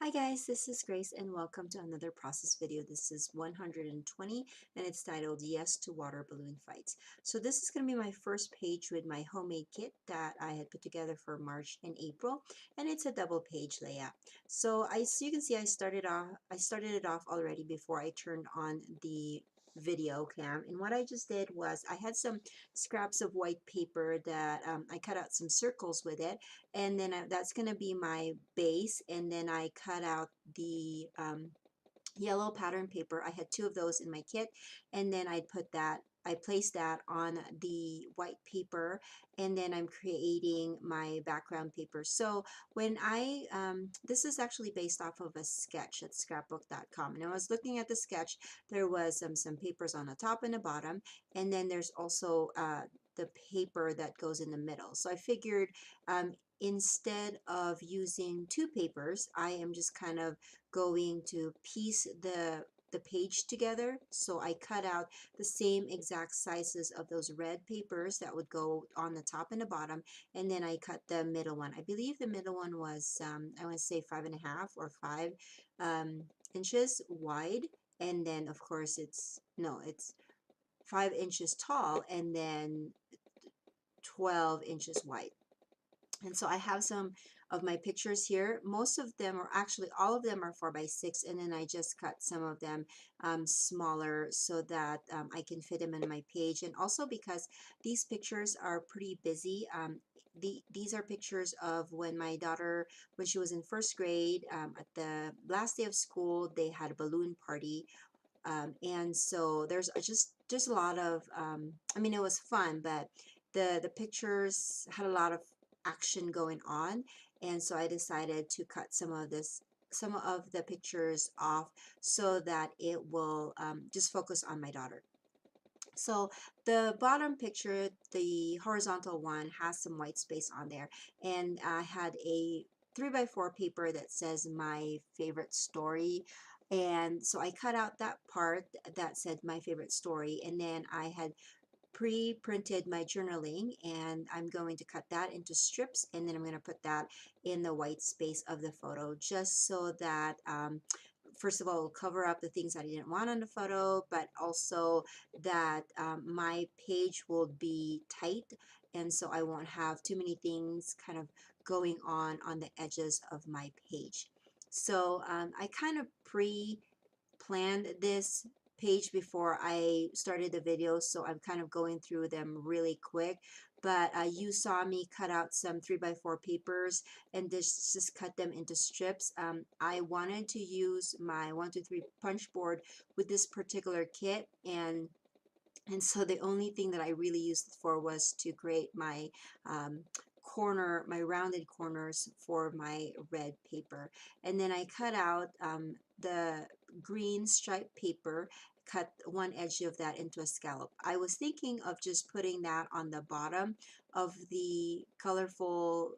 Hi guys, this is Grace and welcome to another process video. This is 120 and it's titled Yes to Water Balloon Fights. So this is going to be my first page with my homemade kit that I had put together for March and April, and it's a double page layout. So you can see I started it off already before I turned on the video cam, and what I just did was I had some scraps of white paper that I cut out some circles with it, and then that's going to be my base, and then I cut out the yellow pattern paper. I had two of those in my kit, and then I placed that on the white paper, and then I'm creating my background paper. So when this is actually based off of a sketch at scrapbook.com, and I was looking at the sketch. There was some papers on the top and the bottom, and then there's also the paper that goes in the middle. So I figured instead of using two papers, I am just kind of going to piece the page together. So I cut out the same exact sizes of those red papers that would go on the top and the bottom, and then I cut the middle one. I believe the middle one was I want to say 5.5 or 5 inches wide, and then of course it's 5 inches tall, and then 12 inches wide. And so I have some of my pictures here. Most of them, or actually all of them, are 4x6, and then I just cut some of them smaller so that I can fit them in my page. And also because these pictures are pretty busy. These are pictures of when my daughter, when she was in first grade, at the last day of school, they had a balloon party. And so there's just a lot of, I mean, it was fun, but the pictures had a lot of action going on, and so I decided to cut some of the pictures off so that it will just focus on my daughter. So the bottom picture, the horizontal one, has some white space on there, and I had a 3x4 paper that says my favorite story, and so I cut out that part that said my favorite story, and then I had pre-printed my journaling, and I'm going to cut that into strips, and then I'm going to put that in the white space of the photo, just so that first of all, it'll cover up the things I didn't want on the photo, but also that my page will be tight, and so I won't have too many things kind of going on the edges of my page. So I kind of planned this page before I started the video, so I'm kind of going through them really quick. But you saw me cut out some 3x4 papers and just cut them into strips. I wanted to use my 123 punch board with this particular kit, and so the only thing that I really used it for was to create my my rounded corners for my red paper. And then I cut out the green striped paper, cut one edge of that into a scallop. I was thinking of just putting that on the bottom of the colorful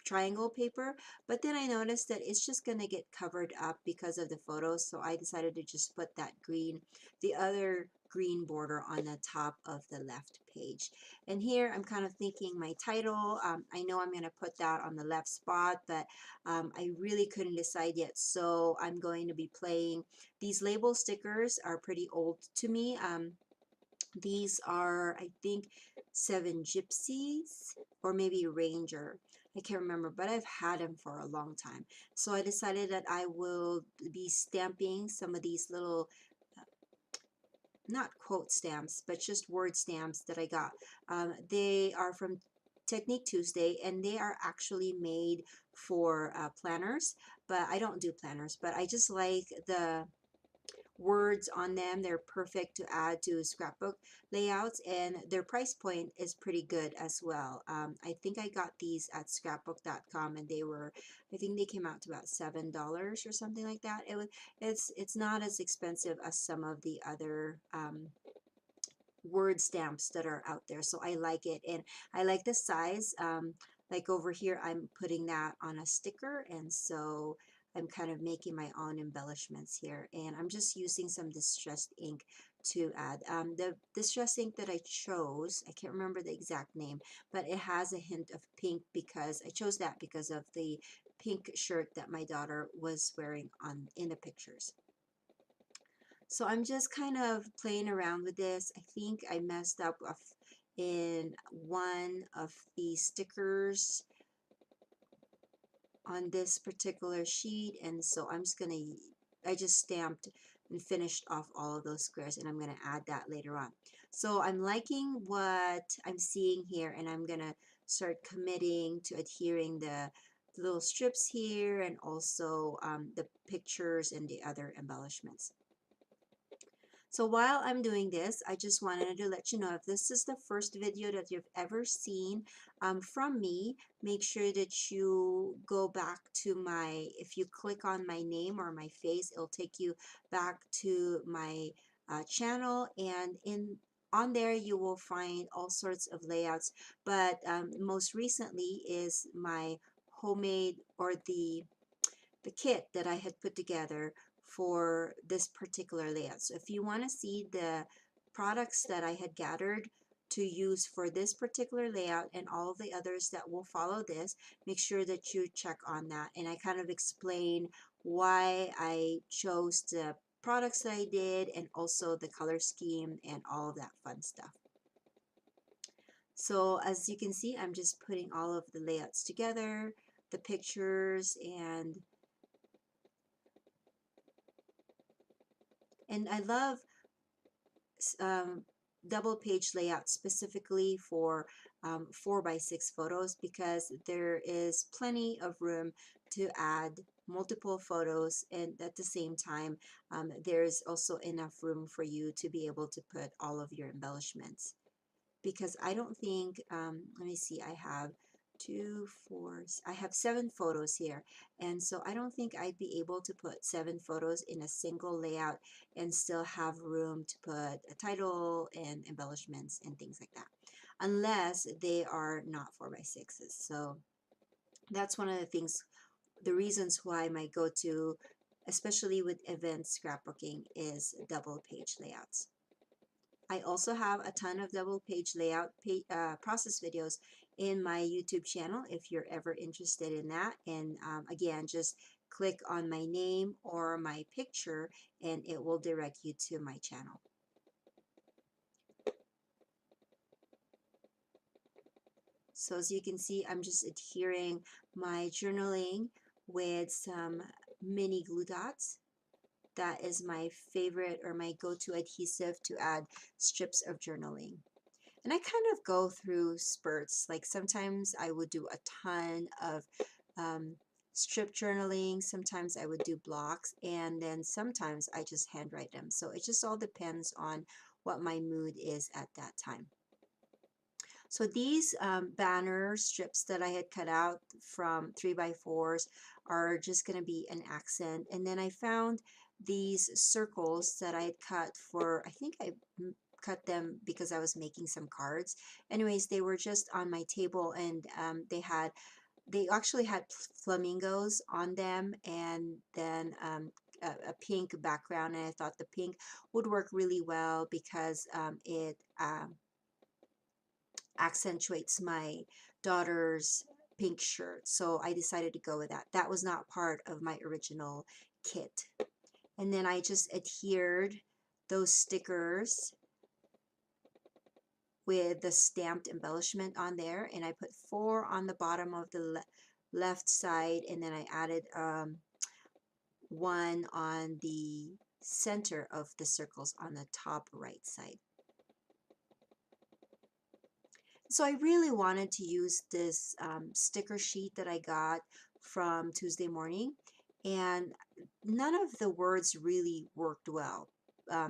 triangle paper, but then I noticed that it's just going to get covered up because of the photos, so I decided to just put the other green border on the top of the left page. And here I'm kind of thinking my title, I know I'm going to put that on the left spot, but I really couldn't decide yet, so I'm going to be playing. These label stickers are pretty old to me. These are, I think, Seven Gypsies or maybe Ranger. I can't remember, but I've had them for a long time. So I decided that I will be stamping some of these little, not quote stamps, but just word stamps that I got. They are from Technique Tuesday, and they are actually made for planners, but I don't do planners, but I just like the words on them. They're perfect to add to scrapbook layouts, and their price point is pretty good as well. I think I got these at scrapbook.com, and I think they came out to about $7 or something like that. It's not as expensive as some of the other word stamps that are out there, so I like it, and I like the size. Like over here, I'm putting that on a sticker, and so I'm kind of making my own embellishments here, and I'm just using some distressed ink to add. The distressed ink that I chose, I can't remember the exact name, but it has a hint of pink because I chose that because of the pink shirt that my daughter was wearing on in the pictures. So I'm just kind of playing around with this. I think I messed up in one of the stickers on this particular sheet, and so I'm just gonna, I just stamped and finished off all of those squares, and I'm gonna add that later on. So I'm liking what I'm seeing here, and I'm gonna start committing to adhering the little strips here, and also the pictures and the other embellishments. So while I'm doing this, I just wanted to let you know, if this is the first video that you've ever seen from me, make sure that you go back to my, if you click on my name or my face, it'll take you back to my channel, and on there you will find all sorts of layouts, but most recently is my homemade, or the kit that I had put together for this particular layout. So if you want to see the products that I had gathered to use for this particular layout and all of the others that will follow this, make sure that you check on that. And I kind of explain why I chose the products that I did, and also the color scheme and all of that fun stuff. So as you can see, I'm just putting all of the layouts together, the pictures, and I love um, double page layout specifically for 4x6 photos, because there is plenty of room to add multiple photos, and at the same time there's also enough room for you to be able to put all of your embellishments. Because I don't think, let me see, I have I have 7 photos here, and so I don't think I'd be able to put 7 photos in a single layout and still have room to put a title and embellishments and things like that, unless they are not 4x6s. So that's one of the things, the reasons why my go-to, especially with event scrapbooking, is double page layouts. I also have a ton of double page layout process videos in my YouTube channel if you're ever interested in that. And again, just click on my name or my picture and it will direct you to my channel. So as you can see, I'm just adhering my journaling with some mini glue dots. That is my favorite, or my go-to adhesive to add strips of journaling. And I kind of go through spurts. Like sometimes I would do a ton of strip journaling, sometimes I would do blocks, and then sometimes I just handwrite them. So it just all depends on what my mood is at that time. So these banner strips that I had cut out from 3x4s are just going to be an accent. And then I found these circles that I had cut for, I think I cut them because I was making some cards. Anyways, they were just on my table, and they actually had flamingos on them, and then a pink background, and I thought the pink would work really well because it accentuates my daughter's pink shirt. So I decided to go with that. That was not part of my original kit. And then I just adhered those stickers with the stamped embellishment on there, and I put 4 on the bottom of the left side, and then I added 1 on the center of the circles on the top right side. So I really wanted to use this sticker sheet that I got from Tuesday Morning, and none of the words really worked well.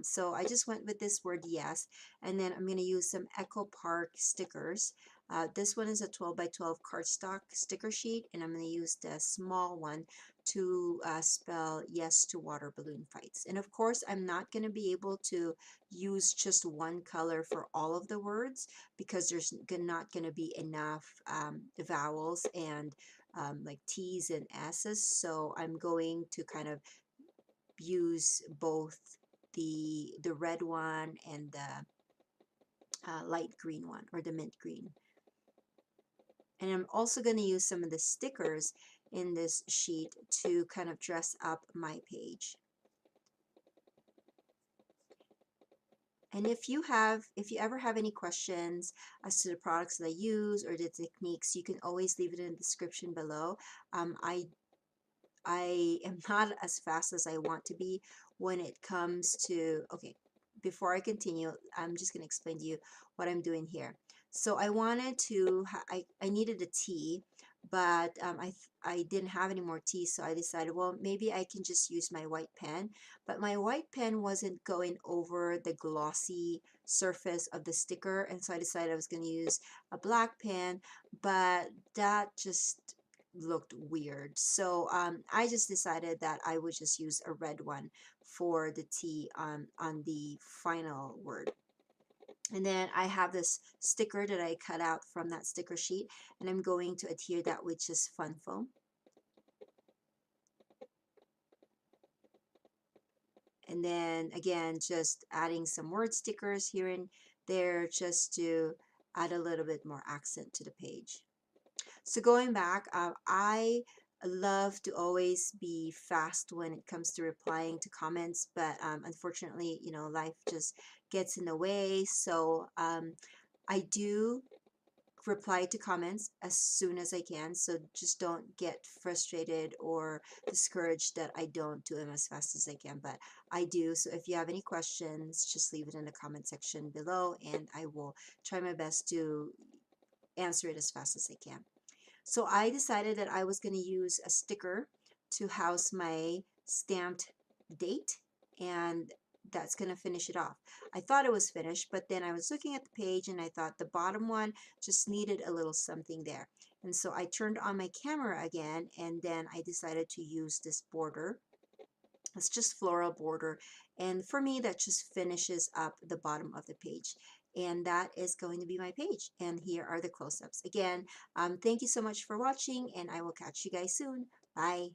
So I just went with this word yes, and then I'm going to use some Echo Park stickers. This one is a 12x12 cardstock sticker sheet, and I'm going to use the small one to spell yes to water balloon fights. And of course, I'm not going to be able to use just one color for all of the words, because there's not going to be enough vowels and like T's and S's. So I'm going to kind of use both the red one and the light green one, or the mint green. And I'm also going to use some of the stickers in this sheet to kind of dress up my page. And if you ever have any questions as to the products that I use or the techniques, you can always leave it in the description below. I am not as fast as I want to be when it comes to, okay, before I continue, I'm just going to explain to you what I'm doing here. So I wanted to, I needed a tea, but I didn't have any more tea, so I decided, well, maybe I can just use my white pen. But my white pen wasn't going over the glossy surface of the sticker, and so I decided I was going to use a black pen, but that just looked weird. So I just decided that I would just use a red one for the T on the final word. And then I have this sticker that I cut out from that sticker sheet, and I'm going to adhere that with just fun foam. And then again, just adding some word stickers here and there just to add a little bit more accent to the page. So going back, I love to always be fast when it comes to replying to comments, but unfortunately, you know, life just gets in the way. So I do reply to comments as soon as I can. So just don't get frustrated or discouraged that I don't do them as fast as I can, but I do. So if you have any questions, just leave it in the comment section below, and I will try my best to answer it as fast as I can. So I decided that I was going to use a sticker to house my stamped date, and that's going to finish it off. I thought it was finished, but then I was looking at the page and I thought the bottom one just needed a little something there. And so I turned on my camera again, and then I decided to use this border. It's just floral border, and for me that just finishes up the bottom of the page, and that is going to be my page. And here are the close-ups again. Thank you so much for watching, and I will catch you guys soon. Bye.